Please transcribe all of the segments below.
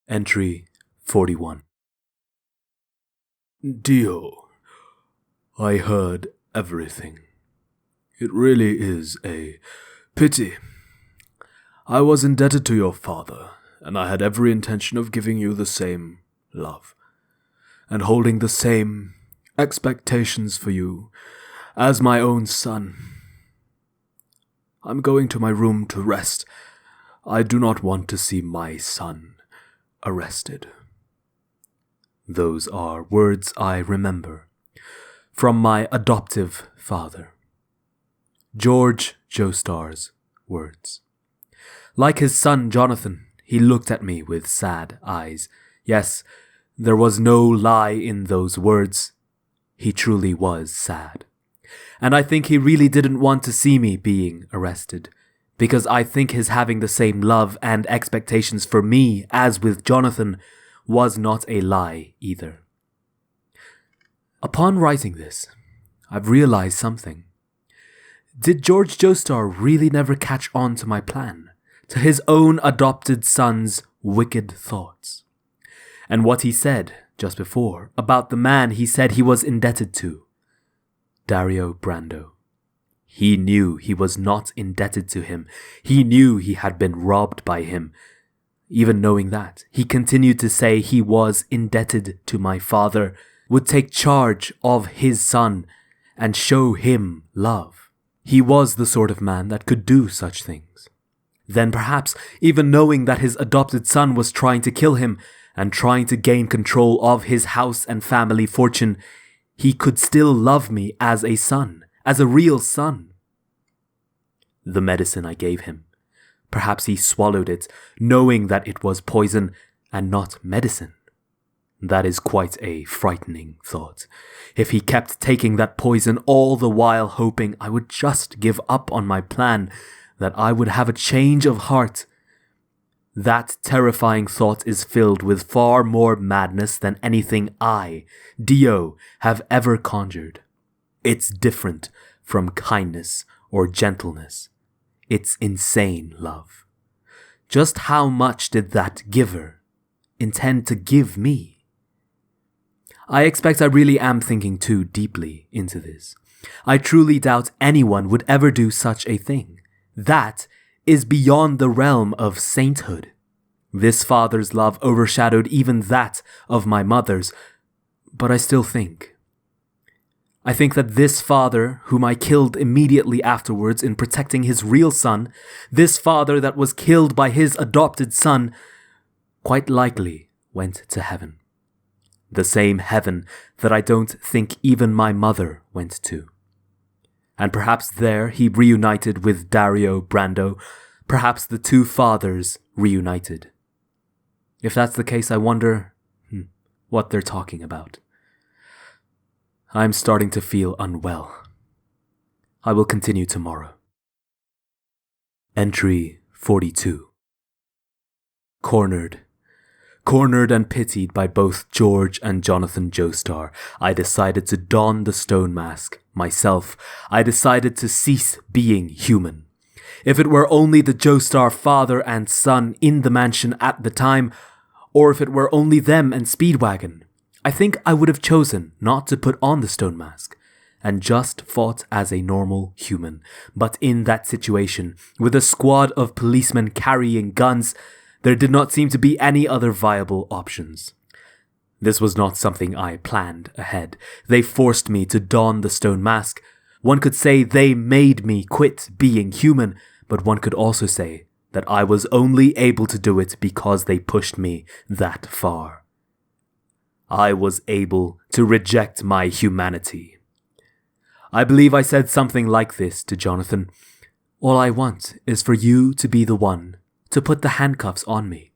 Entry 41. Dio, I heard everything. It really is a pity. I was indebted to your father, and I had every intention of giving you the same love, and holding the same expectations for you as my own son. I'm going to my room to rest. I do not want to see my son arrested. Those are words I remember from my adoptive father. George Joestar's words. Like his son Jonathan, he looked at me with sad eyes. Yes, there was no lie in those words. He truly was sad. And I think he really didn't want to see me being arrested, because I think his having the same love and expectations for me as with Jonathan was not a lie either. Upon writing this, I've realized something. Did George Joestar really never catch on to my plan, to his own adopted son's wicked thoughts? And what he said just before about the man he said he was indebted to, Dario Brando. He knew he was not indebted to him. He knew he had been robbed by him. Even knowing that, he continued to say he was indebted to my father, would take charge of his son, and show him love. He was the sort of man that could do such things. Then perhaps, even knowing that his adopted son was trying to kill him, and trying to gain control of his house and family fortune, he could still love me as a son, as a real son. The medicine I gave him, perhaps he swallowed it, knowing that it was poison and not medicine. That is quite a frightening thought. If he kept taking that poison all the while hoping I would just give up on my plan, that I would have a change of heart, that terrifying thought is filled with far more madness than anything I, Dio, have ever conjured. It's different from kindness or gentleness. It's insane love. Just how much did that giver intend to give me? I expect I really am thinking too deeply into this. I truly doubt anyone would ever do such a thing. That is beyond the realm of sainthood. This father's love overshadowed even that of my mother's, but I still think. I think that this father, whom I killed immediately afterwards in protecting his real son, this father that was killed by his adopted son, quite likely went to heaven. The same heaven that I don't think even my mother went to. And perhaps there he reunited with Dario Brando, perhaps the two fathers reunited. If that's the case, I wonder what they're talking about. I'm starting to feel unwell. I will continue tomorrow. Entry 42. Cornered and pitied by both George and Jonathan Joestar, I decided to don the stone mask myself. I decided to cease being human. If it were only the Joestar father and son in the mansion at the time, or if it were only them and Speedwagon, I think I would have chosen not to put on the stone mask and just fought as a normal human. But in that situation, with a squad of policemen carrying guns, there did not seem to be any other viable options. This was not something I planned ahead. They forced me to don the stone mask. One could say they made me quit being human, but one could also say that I was only able to do it because they pushed me that far. I was able to reject my humanity. I believe I said something like this to Jonathan. All I want is for you to be the one to put the handcuffs on me.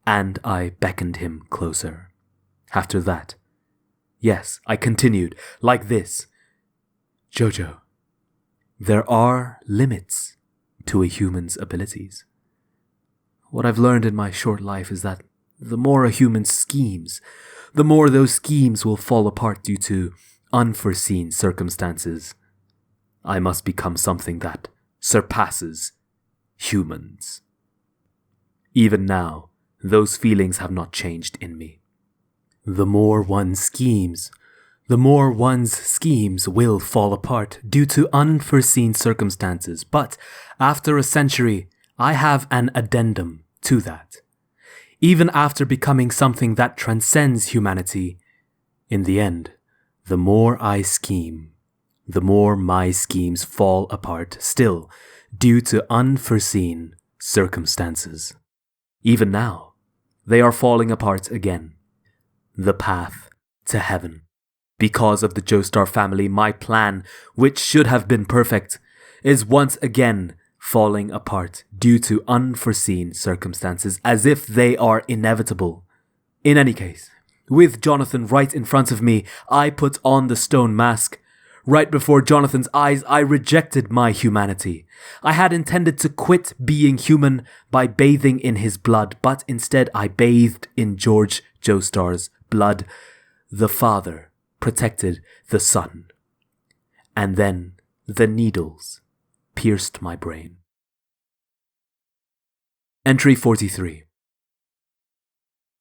And I beckoned him closer. After that, yes, I continued like this. Jojo, there are limits to a human's abilities. What I've learned in my short life is that the more a human schemes, the more those schemes will fall apart due to unforeseen circumstances. I must become something that surpasses humans. Even now, those feelings have not changed in me. The more one schemes, the more one's schemes will fall apart due to unforeseen circumstances. But after a century, I have an addendum to that. Even after becoming something that transcends humanity, in the end, the more I scheme, the more my schemes fall apart still due to unforeseen circumstances. Even now, they are falling apart again. The path to heaven. Because of the Joestar family, my plan, which should have been perfect, is once again falling apart due to unforeseen circumstances, as if they are inevitable. In any case, with Jonathan right in front of me, I put on the stone mask. Right before Jonathan's eyes, I rejected my humanity. I had intended to quit being human by bathing in his blood, but instead I bathed in George Joestar's blood. The father protected the son. And then the needles pierced my brain. Entry 43.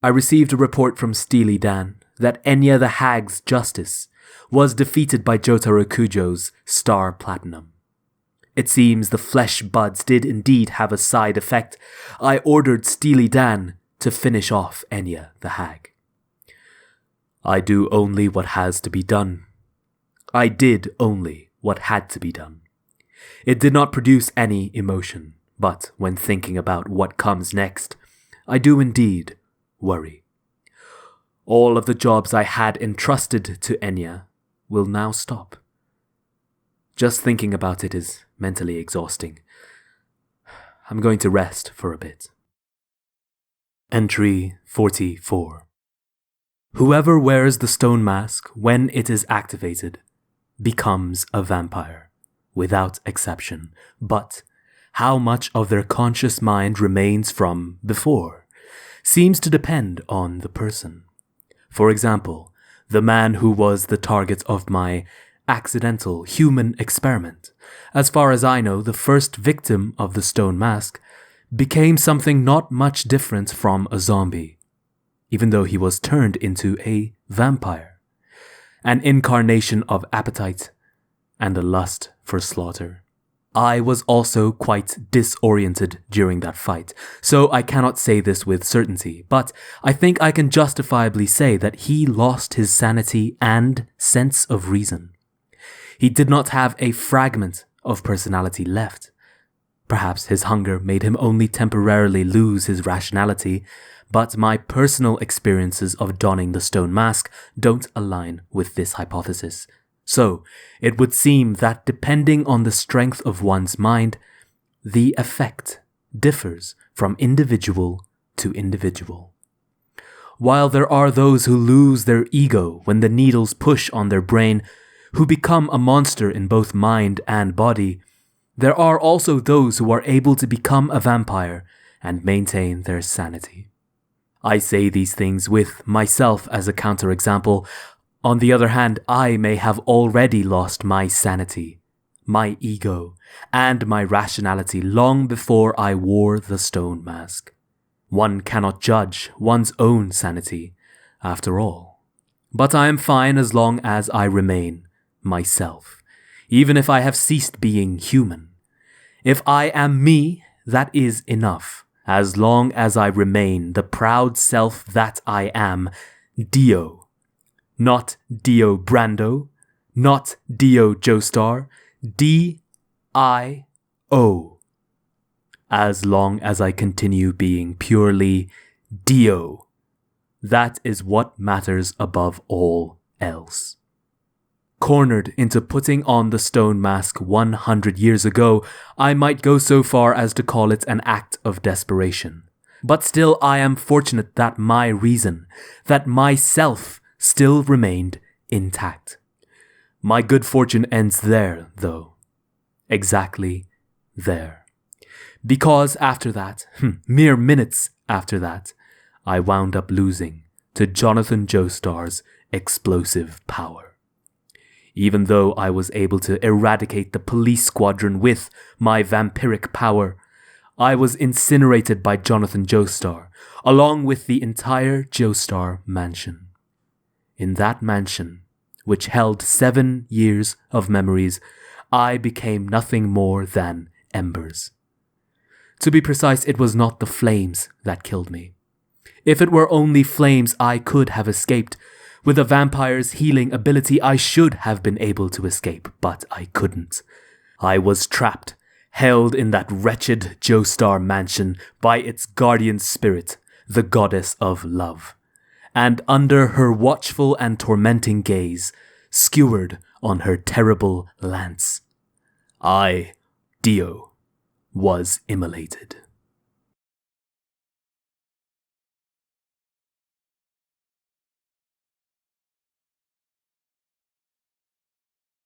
I received a report from Steely Dan that Enya the Hag's justice was defeated by Jotaro Kujo's Star Platinum. It seems the flesh buds did indeed have a side effect. I ordered Steely Dan to finish off Enya the Hag. I do only what has to be done. I did only what had to be done. It did not produce any emotion, but when thinking about what comes next, I do indeed worry. All of the jobs I had entrusted to Enya will now stop. Just thinking about it is mentally exhausting. I'm going to rest for a bit. Entry 44. Whoever wears the stone mask when it is activated becomes a vampire, without exception. But how much of their conscious mind remains from before seems to depend on the person. For example, the man who was the target of my accidental human experiment. As far as I know, the first victim of the stone mask became something not much different from a zombie, even though he was turned into a vampire, an incarnation of appetite and a lust for slaughter. I was also quite disoriented during that fight, so I cannot say this with certainty, but I think I can justifiably say that he lost his sanity and sense of reason. He did not have a fragment of personality left. Perhaps his hunger made him only temporarily lose his rationality, but my personal experiences of donning the stone mask don't align with this hypothesis. So, it would seem that depending on the strength of one's mind, the effect differs from individual to individual. While there are those who lose their ego when the needles push on their brain, who become a monster in both mind and body, there are also those who are able to become a vampire and maintain their sanity. I say these things with myself as a counterexample. On the other hand, I may have already lost my sanity, my ego, and my rationality long before I wore the stone mask. One cannot judge one's own sanity, after all. But I am fine as long as I remain myself, even if I have ceased being human. If I am me, that is enough, as long as I remain the proud self that I am, Dio. Not Dio Brando, not Dio Joestar, D-I-O. As long as I continue being purely Dio, that is what matters above all else. Cornered into putting on the stone mask 100 years ago, I might go so far as to call it an act of desperation. But still I am fortunate that my reason, that myself, still remained intact. My good fortune ends there, though. Exactly there. Because after that, mere minutes after that, I wound up losing to Jonathan Joestar's explosive power. Even though I was able to eradicate the police squadron with my vampiric power, I was incinerated by Jonathan Joestar, along with the entire Joestar mansion. In that mansion, which held 7 years of memories, I became nothing more than embers. To be precise, it was not the flames that killed me. If it were only flames, I could have escaped. With a vampire's healing ability, I should have been able to escape, but I couldn't. I was trapped, held in that wretched Joestar mansion by its guardian spirit, the goddess of love, and under her watchful and tormenting gaze, skewered on her terrible lance, I, Dio, was immolated.